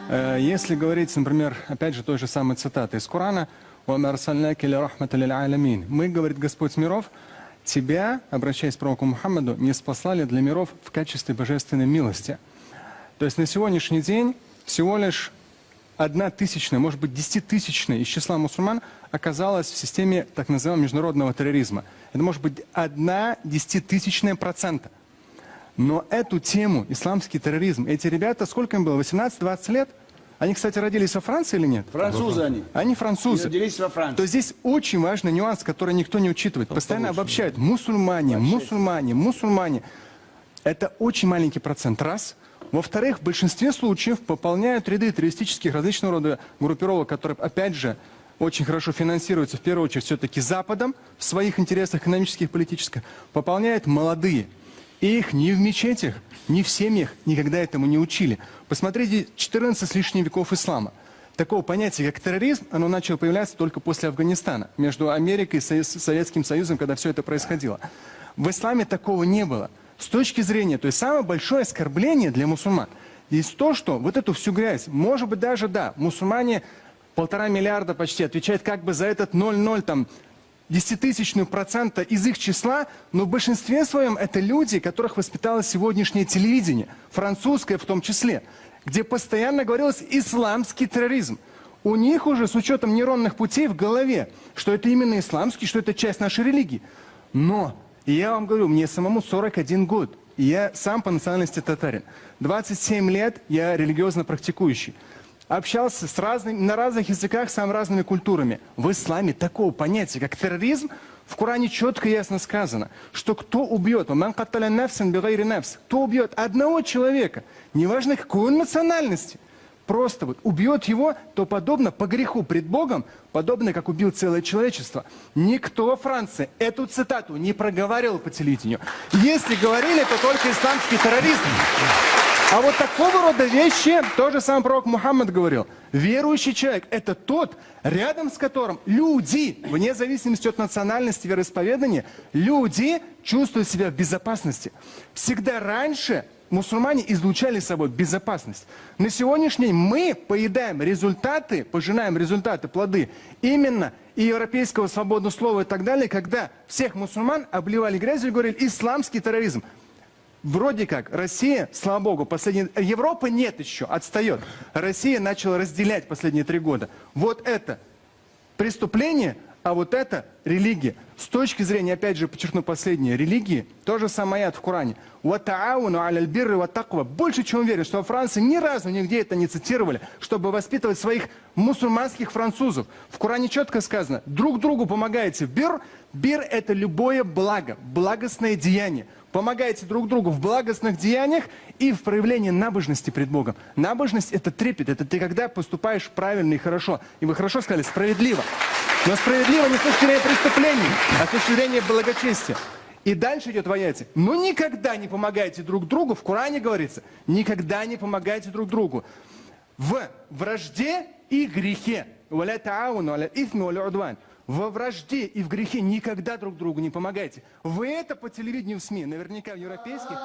Если говорить, например, опять же, той же самой цитаты из Корана, мы, говорит Господь миров, тебя, обращаясь к пророку Мухаммаду, не спаслали для миров в качестве божественной милости. То есть на сегодняшний день всего лишь 1/1000, может быть 10-тысячная из числа мусульман оказалась в системе так называемого международного терроризма. Это может быть 0,1%. Но эту тему, исламский терроризм, эти ребята, сколько им было, 18-20 лет? Они, кстати, родились во Франции или нет? Французы они. Они французы. Они родились во Франции. То есть здесь очень важный нюанс, который никто не учитывает. Постоянно обобщают. Мусульмане, мусульмане, мусульмане. Это очень маленький процент, раз. Во-вторых, в большинстве случаев пополняют ряды террористических различного рода группировок, которые, опять же, очень хорошо финансируются, в первую очередь, все-таки Западом, в своих интересах экономических, политических, пополняют молодые. И их ни в мечетях, ни в семьях никогда этому не учили. Посмотрите, 14 с лишним веков ислама. Такого понятия, как терроризм, оно начало появляться только после Афганистана, между Америкой и Советским Союзом, когда все это происходило. В исламе такого не было. С точки зрения, то есть самое большое оскорбление для мусульман есть то, что вот эту всю грязь, может быть даже, да, мусульмане 1,5 миллиарда почти отвечают как бы за этот 0,0 там, 0,001% из их числа, но в большинстве своем это люди, которых воспитало сегодняшнее телевидение, французское в том числе, где постоянно говорилось исламский терроризм. У них уже с учетом нейронных путей в голове, что это именно исламский, что это часть нашей религии. Но, я вам говорю, мне самому 41 год, и я сам по национальности татарин. 27 лет я религиозно практикующий. Общался на разных языках с самыми разными культурами. В исламе такого понятия, как терроризм, в Коране четко и ясно сказано, что кто убьет, кто убьет одного человека, неважно какой он национальности, просто вот убьет его, то подобно по греху пред Богом, подобно как убил целое человечество. Никто во Франции эту цитату не проговаривал по телевидению. Если говорили, то только исламский терроризм. А вот такого рода вещи, то же самое пророк Мухаммад говорил. Верующий человек – это тот, рядом с которым люди, вне зависимости от национальности, вероисповедания, люди чувствуют себя в безопасности. Всегда раньше мусульмане излучали собой безопасность. На сегодняшний день мы поедаем результаты, пожинаем результаты, плоды именно и европейского свободного слова и так далее, когда всех мусульман обливали грязью и говорили «исламский терроризм». Вроде как Россия, слава богу, Европа нет еще, отстает. Россия начала разделять последние 3 года. Вот это преступление, а вот это религия. С точки зрения, опять же, подчеркну последнее, религии, то же самое аят в Коране. Больше чем уверен, что во Франции ни разу нигде это не цитировали, чтобы воспитывать своих мусульманских французов. В Коране четко сказано, друг другу помогаете. Бир – это любое благо, благостное деяние. Помогайте друг другу в благостных деяниях и в проявлении набожности пред Богом. Набожность – это трепет, это ты когда поступаешь правильно и хорошо. И вы хорошо сказали, справедливо. Но справедливо не с точки зрения преступлений, а с точки зрения благочестия. И дальше идет в аяте. Но никогда не помогайте друг другу, в Коране говорится, никогда не помогайте друг другу в вражде и грехе. Во вражде и в грехе никогда друг другу не помогайте. Вы это по телевидению в СМИ, наверняка в европейских.